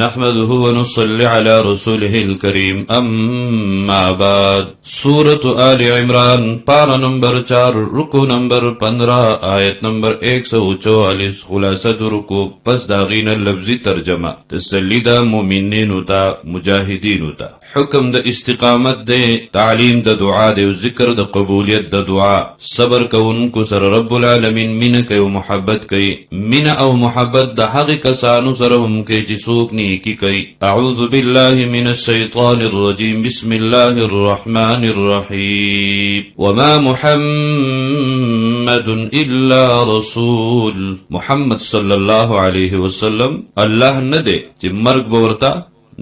نحمده ونصلي على رسوله الكريم اما بعد سورة آل عمران پارہ نمبر 4 رکو نمبر 15 آیت نمبر 144 خلاصت رکو پس داغین لفظی ترجمہ تسلی دا مومنینو تا مجاہدینو تا حکم دا استقامت دے تعلیم دا دعا دے ذکر دا قبولیت دا دعا صبر کونکو سر رب العالمین من کئی و محبت کئی من او محبت دا حق کسانو سرهم کئی جسوک نیکی کئی اعوذ باللہ من الشیطان الرجیم بسم اللہ الرحمن الرحیم وما محمد الا رسول محمد صلی اللہ علیہ وسلم اللہ ندے چی مرگ بورتا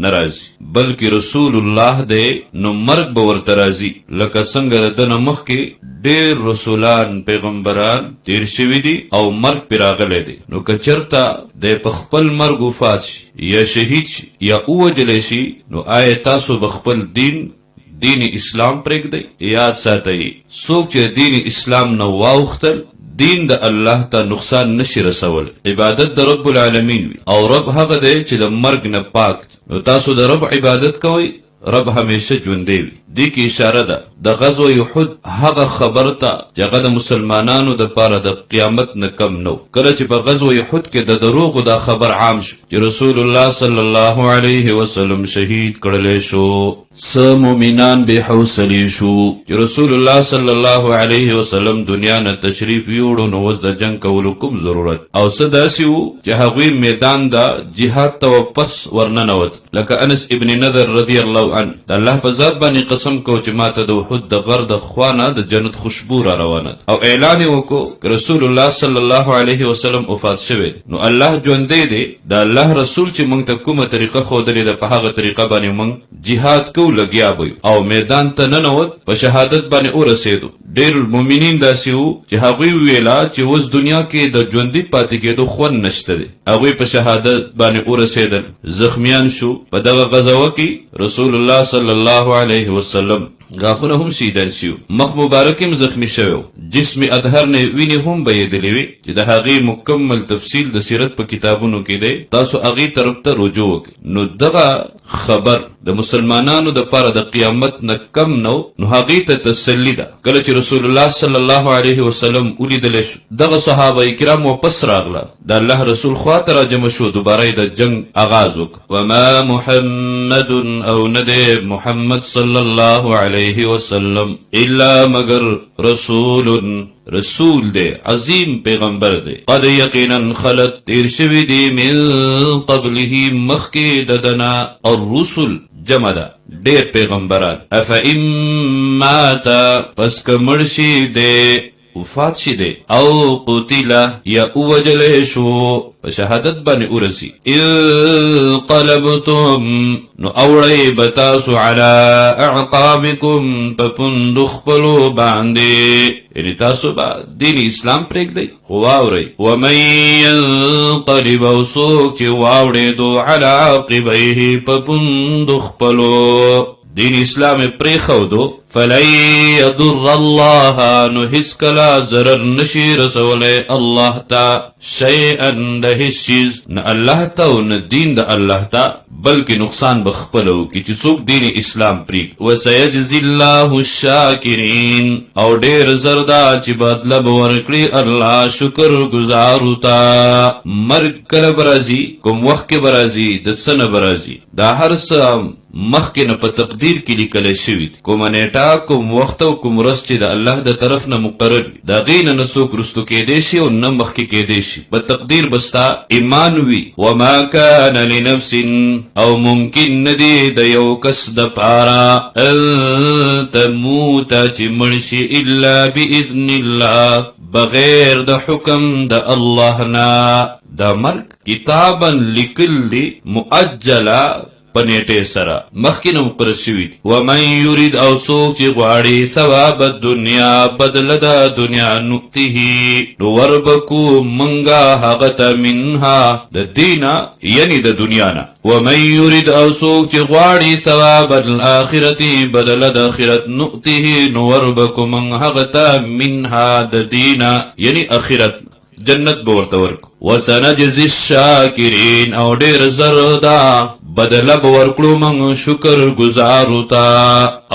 نرازی بلکہ رسول اللہ دے نو مرگ بورتا رازی لکه څنګه دنه مخکې ډیر رسولان پیغمبران تیر شوی دی او مرگ پیراغلی دی نو که چرتا د خپل مرگ وفات شي یا شهید شي یا اوجلی شي نو آیا تاسو بخپل دین اسلام پرېږدئ یاد ساتئ څوک چې دین اسلام نه واوختل دین د الله ته نقصان نشي رسول عبادت د رب العالمین وی او رب هغه دی چې د مرگ نه پاک نو تاسو د رب عبادت کوئ رب همیشه ژوندی وي دی کی اشاره ده د غزوه احد هغه خبر ته چې هغه د مسلمانانو د پاره د قیامت نه کم نو کله چې په غزوه احد کې د دروغ دا خبر عام شو چې رسول الله صلی الله علیه وسلم شهید کړل شو څه مؤمنان به حوصله شو چې رسول الله صلی الله علیه وسلم دنیا نه تشریف یوړو نو وس د جنگ کولو کوم ضرورت او څه داسې وو چې هغوی میدان د جهاد ته واپس ورننوت لکه انس ابن نضر رضی الله عنه د الله په ذات باندې قسم کو چې ماته د احد د غر د خوانه د جنت خوشبو را روانه او اعلان وکړو رسول الله صلی الله علیه وسلم وفات شوی نو الله ژوندی دی د الله رسول چې موږ ته کومه طریقه ښودلې ده په هغه طریقه باندې موږ جهاد کو لګیا بو او میدان ته ننوت په شهادت باندې ورسېدو ډېر المؤمنین داسې وو چې هغوی ویلا چې اوس دنیا کې د ژوندي پاتې کېدو خوند نشته دی هغوی په شهادت باندې ورسېدل زخمیان شو په دغه غزوه کې رسول الله صلی الله علیه وسلم غاخونه هم شیدل شو مخ مبارک هم زخمی شوی جسم اطهر نه ویني هم بيدلې وي چې د هغې مکمل تفصیل د سیرت په کتابونو کې دی تاسو هغې طرف ته رجوع وکړئ نو دغه خبر د مسلمانانو د پاره د قیامت نه کم نو هغې ته تسلی ده کله چې رسول الله صلی الله علیه وسلم ولیدلی شو دغه صحابه کرام واپس راغله د الله رسول خواته راجمع شو دوباره د جنگ آغاز وکړه وما محمد او ندی محمد صلی الله علیه وسلم الا مگر رسول دے عظیم پیغمبر دے قد یقینا خلت تیر شوی دی من قبله مخی ددنا الرسل جمع دا دیر پیغمبران افا اماتا پس کمرشی دے وفات شي دے او قتلا یا اوجل شو شهادت بانی ارسی انقلبتم نو اوڑی بتاسو علا اعقابکم پپندخ پلو باندے یعنی تاسو با دین اسلام پریک دی خواوری ومن ینقلب او سوک چی واوڑی دو علا عقبیه پپندخ پلو دین اسلام پریخو دو فلن يضر الله نو هیڅ کلا ضرر نشي رسولی الله تا شیئا د هیڅ چیز نه الله تا او نه دین د الله تا بلکې نقصان بخپلو کی چې څوک دین اسلام پریک وسيجزي الله الشاکرین او ډیر زردا چې بدله ورکړي الله شکر گزارو تا مرګ کله برازي کوم وخت کې برازي د سنه برازي دا هر څه مخکې نه په تقدیر کې لیکل شوی کومه نیټه کوم وخت او کوم ورځ چې د الله د طرف نه مقرر دا غین نه څوک رستو کېدی شي او نه مخکې کېدی شي په تقدیر بستا ایمان وي وما كان لنفس او ممکن ندی د یو کس د پاره ان تموت چې مړ شي الا باذن الله بغیر د حکم د الله نه دا مرګ کتابا لیکل دی مؤجلا پنیټه سره مخکې نو مقرر شوی دی ومن یرید او څوک چې غواړي ثواب الدنیا بدله د دنیا نؤته نو وربکو منګه هغه ته منها د دینا یعنی د دنیا نه ومن یرید او څوک چې غواړي ثواب الاخرة بدله د آخرت نؤته نو وربکو من هغه ته منها د دینا یعنی آخرت جنت به ورته ورکو وسنجزي الشاکرین او ډیر زر دا بدله به ورکړو موږ شکر گزارو ته.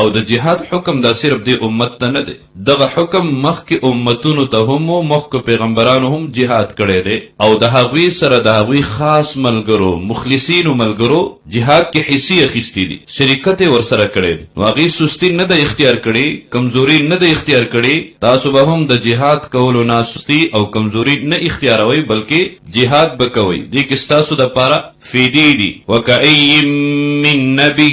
او د جهاد حکم دا صرف دی امت ته نه دی، دغه حکم مخکې امتونو ته هم و، مخکې پیغمبرانو هم جهاد کړی دی او د هغوی سره د هغوی خاص ملګرو مخلصینو ملګرو جهاد کې حصې اخیستي دي، شریکت یې ورسره کړی دی. نو هغوی سستی نه ده اختیار کړې، کمزوري نه ده اختیار کړې. تاسو به هم د جهاد کولو نه سستی او کمزوري نه اختیاروئ بلکې جهاد به کوئ. دې کې ستاسو دپاره فیدې دي. وکأی من نبی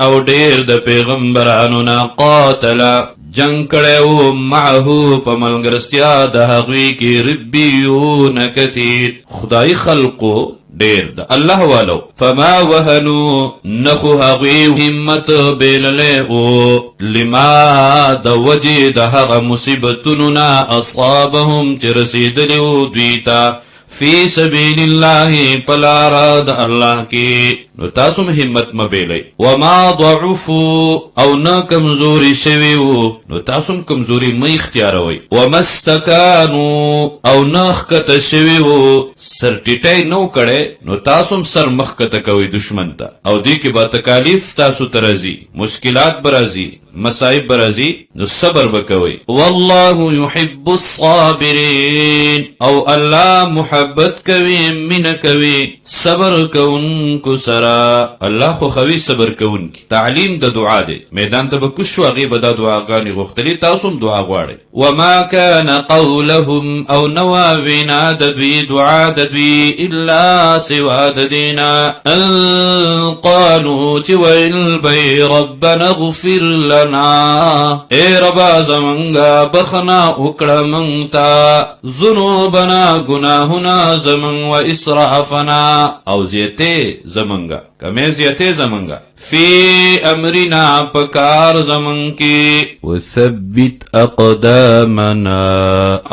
او ډېر د پیغمبرانو نه قاتله جنگ کړو معه په ملګرستیا د هغوی کې ربیون کثیر خدای خلقو ډیر د الله والو فما وهنو نخو هغوی همت بیللی او لما د وجې د هغه مصیبتونو نه اصابهم چې رسیدلی و دوی ته فی سبیل الله پلاره د الله کې. نو تاسو همت مبیلی. وما ضعفو او نه کمزوری شوی وو نو تاسو کمزوری مه اختیاروئ. وما استکانو او نه ښکته شوی وو سر ټیټی نو کړی نو تاسو سر مخ کته کوئ دشمن ته. او دې کې به تکالیف تاسو ته راځي، مشکلات به راځي، مصائب به راځي، نو صبر به کوئ. والله يحب الصابرین او الله محبت کوي، مینه کوي صبر کوونکو سره. الله خو خوي صبر کوونکي. تعلیم د دعا دی، میدان ته به کوز شو هغې به دا دعاګانې غوښتلې، تاسو هم دعا غواړئ. وما كان قولهم او نوا وینا د دوی دعا د دوی الا سوا د دینا ان قالوا چې ویل بی ربنا اغفر لنا اے ربا زمنگا بخنا اکڑا منگتا ذنوبنا گناہنا زمن و اسرافنا او زیتے زمنگا کمی زیتے زمنگا فی امرنا پکار زمن کی وثبت اقدامنا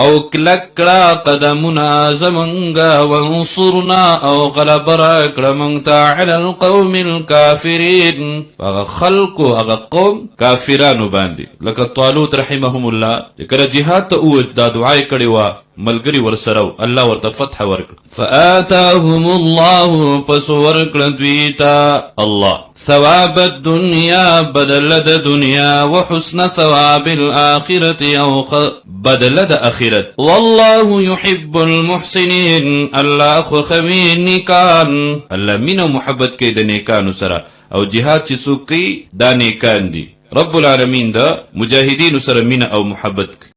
او کلکڑا قدمنا زمنگا وانصرنا او غلب راکڑا منگتا علی القوم الكافرین فخلقو اغا قوم کافرانو باندی لکه طالوت رحمهم الله کله جهاد ته اوت دا دعای کړي وا ملګری ورسره الله ورته فتح ورکړ. فآتاهم الله پس ورکړه دوی ته الله ثواب الدنيا بدل د دنیا وحسن ثواب الآخرة او بدل د آخرت. والله يحب المحسنين الله خو خوي نیکان. الله مینه محبت کوي د نیکانو سره او جهاد چې څوک کوي دا نیکان دي. رب العالمین دا مجاهدین سره مینه او محبت کوي.